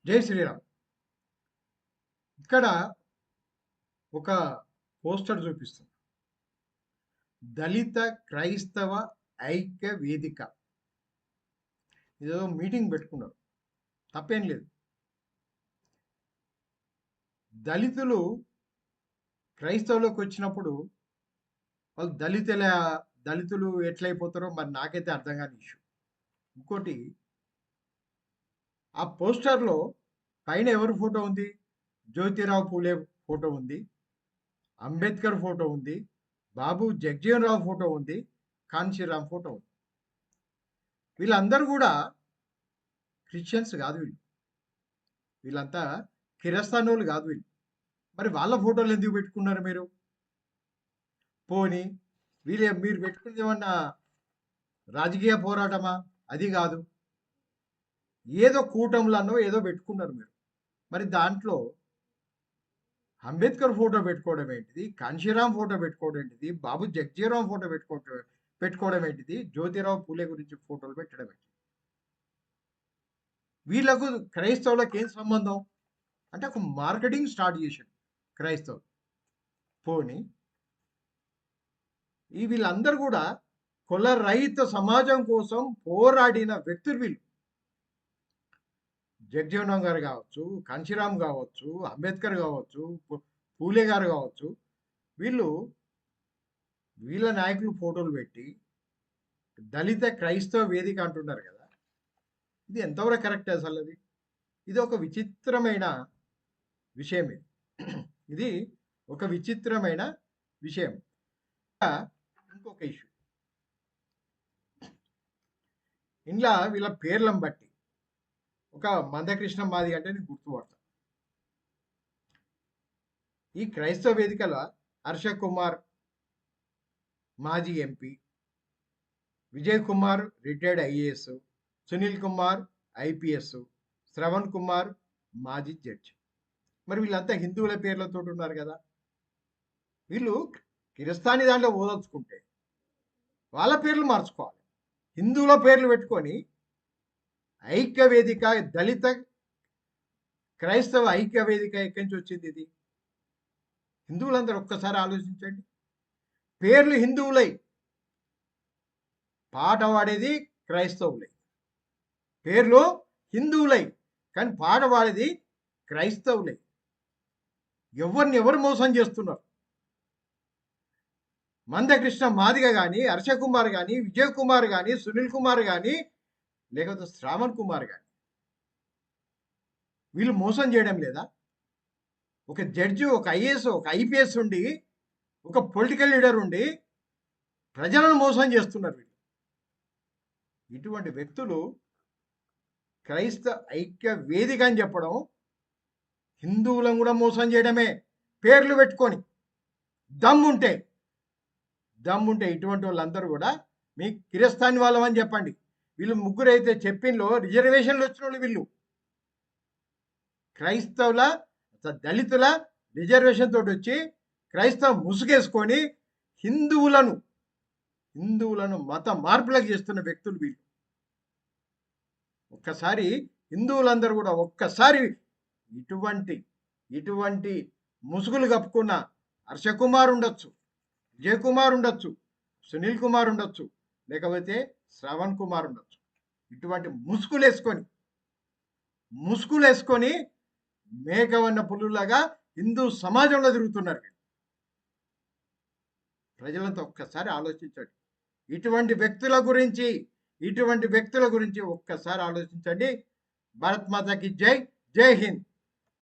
జై శ్రీరామ్. ఇక్కడ ఒక పోస్టర్ చూపిస్తుంది. దళిత క్రైస్తవ ఐక్య వేదిక. ఇదేదో మీటింగ్ పెట్టుకున్నారు. తప్పేం లేదు. దళితులు క్రైస్తవులోకి వచ్చినప్పుడు వాళ్ళు దళితులు ఎట్లయిపోతారో మరి నాకైతే అర్థం కాని ఇష్యూ. ఇంకోటి, ఆ పోస్టర్లో పైన ఎవరి ఫోటో ఉంది? జ్యోతిరావు పూలే ఫోటో ఉంది, అంబేద్కర్ ఫోటో ఉంది, బాబు జగ్జీవన్ రావు ఫోటో ఉంది, కాన్షీరామ్ ఫోటో ఉంది. వీళ్ళందరూ కూడా క్రిస్టియన్స్ కాదు. వీళ్ళంతా కిరస్తానోళ్ళు కాదు వీళ్ళు. మరి వాళ్ళ ఫోటోలు ఎందుకు పెట్టుకున్నారు మీరు? పోనీ మీరు పెట్టుకునేది ఏమన్నా రాజకీయ పోరాటమా? అది కాదు. ఏదో కూటములనో ఏదో పెట్టుకున్నారు మీరు. మరి దాంట్లో అంబేద్కర్ ఫోటో పెట్టుకోవడం ఏంటిది? కాన్షీరామ్ ఫోటో పెట్టుకోవడం ఏంటిది? బాబు జగ్జీవరావు ఫోటో పెట్టుకోవడం ఏంటిది? జ్యోతిరావు పూలే గురించి ఫోటోలు పెట్టడం ఏంటి? వీళ్ళకు క్రైస్తవులకు ఏం సంబంధం? అంటే ఒక మార్కెటింగ్ స్టార్ట్ చేశాడు క్రైస్తవులు. పోనీ వీళ్ళందరూ కూడా కుల రహిత సమాజం కోసం పోరాడిన వ్యక్తులు వీళ్ళు. జగ్జీవన్ గారు కావచ్చు, కాన్షీరామ్ కావచ్చు, అంబేద్కర్ కావచ్చు, పూలే గారు కావచ్చు, వీళ్ళ నాయకులు ఫోటోలు పెట్టి దళిత క్రైస్తవ వేదిక అంటున్నారు కదా. ఇది ఎంతవరకు కరెక్ట్ అసలు? ఇది ఒక విచిత్రమైన విషయం. ఇది ఒక విచిత్రమైన విషయం. ఇంకొక ఇష్యూ, ఇంట్లో వీళ్ళ పేర్లను బట్టి ఒక మందకృష్ణ మాది అంటే నేను గుర్తుపడతా. ఈ క్రైస్తవ వేదికల హర్ష కుమార్ మాజీ MP, Vijay Kumar retired IAS, Sunil Kumar IPS, Shravan Kumar మాజీ జడ్జి. మరి వీళ్ళంతా హిందువుల పేర్లతో ఉన్నారు కదా. వీళ్ళు కిరస్తాని దాంట్లో ఓదలుచుకుంటే వాళ్ళ పేర్లు మార్చుకోవాలి. హిందువుల పేర్లు పెట్టుకొని ఐక్య వేదిక, దళిత క్రైస్తవ ఐక్య వేదిక ఎక్కడి నుంచి వచ్చింది? ఇది హిందువులందరూ ఒక్కసారి ఆలోచించండి. పేర్లు హిందువులై, పాట పాడేది క్రైస్తవులై. పేర్లు హిందువులై కానీ పాట పాడేది క్రైస్తవులై. ఎవరు మోసం చేస్తున్నారు? మందకృష్ణ మాదిగ కానీ, హర్ష కుమార్ కానీ, విజయ్ కుమార్ కానీ, సునీల్ కుమార్ కానీ, లేకపోతే శ్రావణ్ కుమార్ కానీ, వీళ్ళు మోసం చేయడం లేదా? ఒక జడ్జి, ఒక ఐఏఎస్, ఒక ఐపీఎస్ ఉండి, ఒక పొలిటికల్ లీడర్ ఉండి ప్రజలను మోసం చేస్తున్నారు వీళ్ళు. ఇటువంటి వ్యక్తులు క్రైస్తవ ఐక్య వేదిక అని చెప్పడం హిందువులను కూడా మోసం చేయడమే. పేర్లు పెట్టుకొని దమ్ముంటే ఇటువంటి వాళ్ళందరూ కూడా మీ కిరస్తాని వాళ్ళం అని చెప్పండి. వీళ్ళు ముగ్గురు అయితే చెప్పింలో రిజర్వేషన్లు వచ్చిన వాళ్ళు వీళ్ళు. క్రైస్తవుల దళితుల రిజర్వేషన్ తోటి వచ్చి క్రైస్తవ ముసుగేసుకొని హిందువులను మత మార్పులకు చేస్తున్న వ్యక్తులు వీళ్ళు. ఒక్కసారి హిందువులందరూ కూడా ఒక్కసారి ఇటువంటి ముసుగులు కప్పుకున్న హర్ష కుమార్ ఉండొచ్చు, విజయ్ కుమార్ ఉండొచ్చు, సునీల్ కుమార్ ఉండొచ్చు, లేకపోతే శ్రవణ్ కుమార్ ఉండొచ్చు. ఇటువంటి ముసుగులేసుకొని మేకవన్న పులులాగా హిందూ సమాజంలో తిరుగుతున్నారు. ప్రజలంతా ఒక్కసారి ఆలోచించండి. ఇటువంటి వ్యక్తుల గురించి ఒక్కసారి ఆలోచించండి. భారత్ మాతాకి జై. జై హింద్.